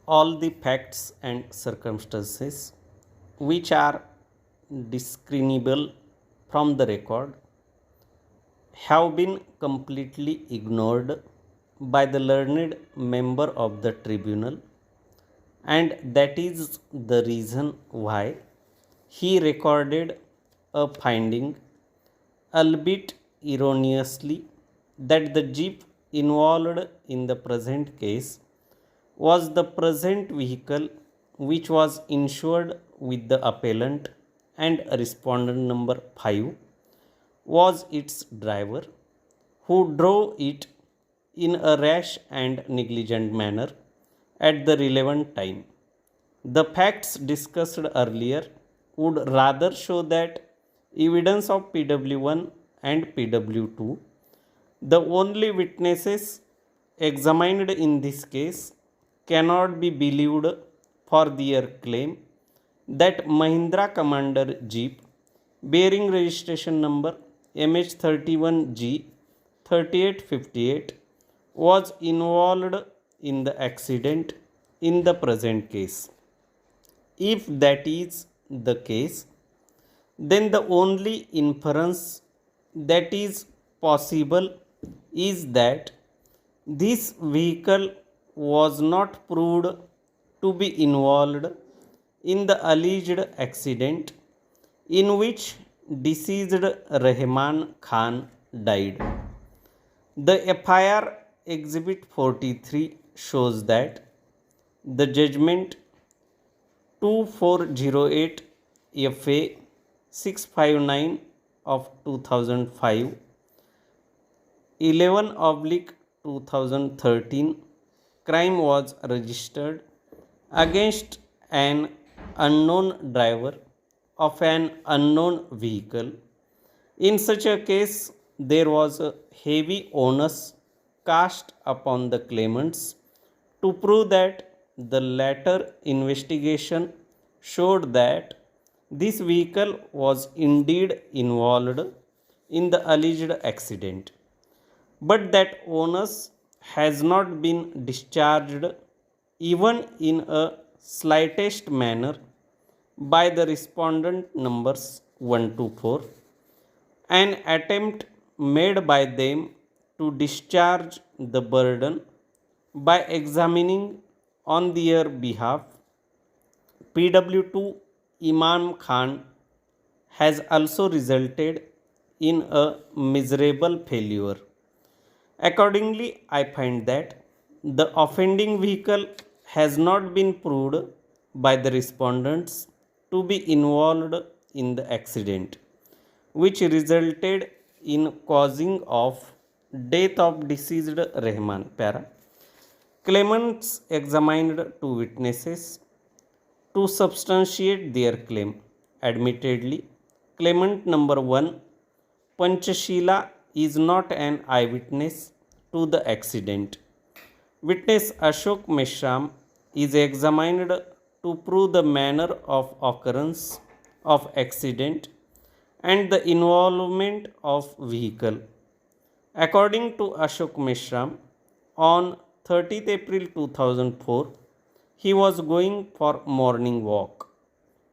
all the facts and circumstances which are discernible from the record have been completely ignored by the learned member of the tribunal, and that is the reason why he recorded a finding, albeit erroneously, that the jeep involved in the present case was the present vehicle which was insured with the appellant, and respondent number 5 was its driver, who drove it in a rash and negligent manner at the relevant time. The facts discussed earlier would rather show that evidence of PW1 and PW2, the only witnesses examined in this case, cannot be believed for their claim that Mahindra Commander Jeep bearing registration number MH31G 3858 was involved in the accident in the present case. If that is the case, then the only inference that is possible is that this vehicle was not proved to be involved in the alleged accident in which deceased Rahman Khan died. The FIR Exhibit 43 shows that the judgment 2408 FA 659 of 2005, 11 oblique 2013 crime was registered against an unknown driver of an unknown vehicle. In such a case, there was a heavy onus cast upon the claimants to prove that the latter investigation showed that this vehicle was indeed involved in the alleged accident, but that onus has not been discharged even in a slightest manner by the respondent numbers 1 to 4. An attempt made by them to discharge the burden by examining on their behalf PW2 Imam Khan has also resulted in a miserable failure. Accordingly, I find that the offending vehicle has not been proved by the respondents to be involved in the accident which resulted in causing of death of deceased Rahman. Para. Claimants examined two witnesses to substantiate their claim. Admittedly, claimant number 1, Panchashila, is not an eyewitness to the accident. Witness Ashok Meshram is examined to prove the manner of occurrence of accident and the involvement of vehicle. According to Ashok Meshram, on 30th April 2004, he was going for morning walk.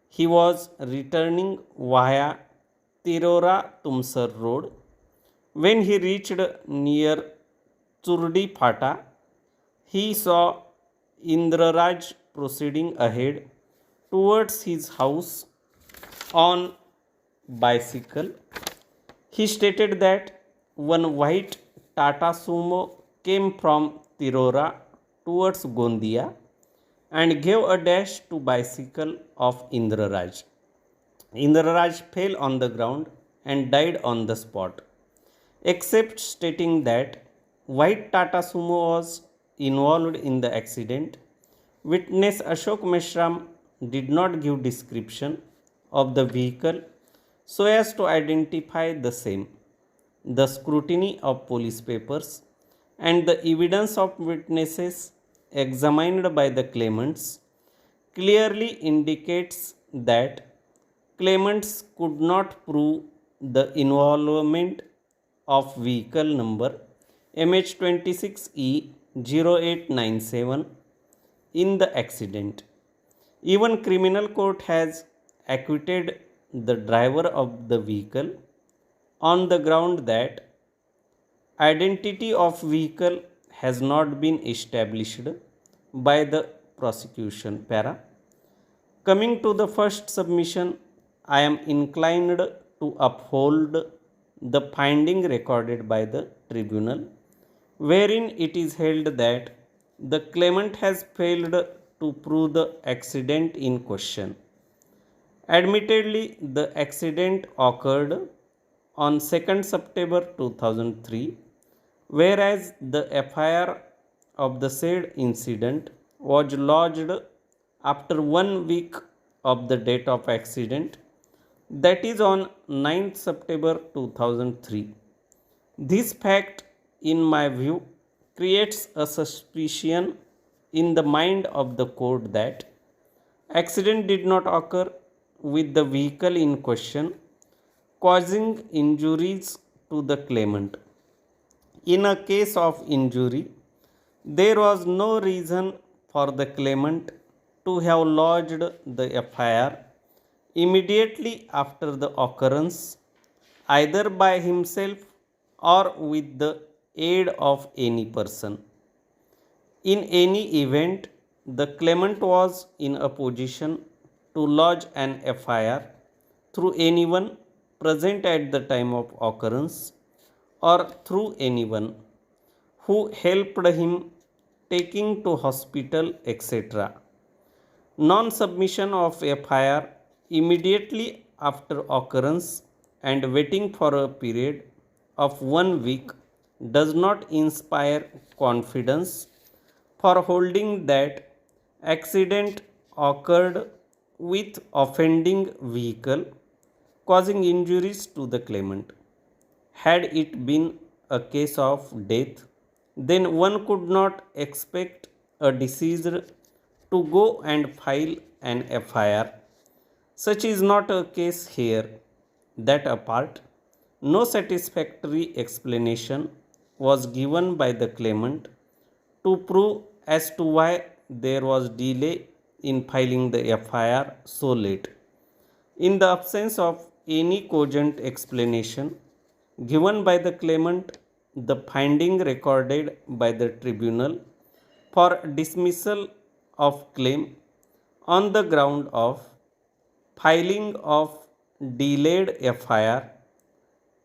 He was returning via Tirora Tumsar Road. When he reached near Churdi Phata, he saw Indraraj proceeding ahead towards his house on bicycle. He stated that one white Tata Sumo came from Tirora towards Gondia and gave a dash to bicycle of Indraraj. Indraraj fell on the ground and died on the spot. Except stating that white Tata Sumo was involved in the accident, witness Ashok Meshram did not give description of the vehicle so as to identify the same. The scrutiny of police papers and the evidence of witnesses examined by the claimants clearly indicates that claimants could not prove the involvement of vehicle number MH26E0897 in the accident. Even criminal court has acquitted the driver of the vehicle on the ground that identity of vehicle has not been established by the prosecution. Para. Coming to the first submission, I am inclined to uphold the finding recorded by the tribunal, wherein it is held that the claimant has failed to prove the accident in question. Admittedly, the accident occurred on 2nd September 2003, whereas the FIR of the said incident was lodged after 1 week of the date of accident, that is on 9th September 2003. This fact, in my view, creates a suspicion in the mind of the court that accident did not occur with the vehicle in question, causing injuries to the claimant. In a case of injury, there was no reason for the claimant to have lodged the FIR immediately after the occurrence, either by himself or with the aid of any person. In any event, the claimant was in a position to lodge an FIR through anyone present at the time of occurrence or through anyone who helped him taking to hospital, etc. Non-submission of FIR immediately after occurrence and waiting for a period of 1 week does not inspire confidence for holding that accident occurred with offending vehicle causing injuries to the claimant. Had it been a case of death, then one could not expect a deceased to go and file an FIR. Such is not a case here. That apart, no satisfactory explanation was given by the claimant to prove as to why there was delay in filing the FIR so late. In the absence of any cogent explanation given by the claimant, the finding recorded by the tribunal for dismissal of claim on the ground of filing of delayed FIR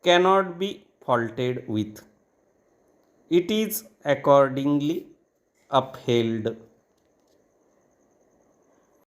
cannot be faulted with. It is accordingly upheld.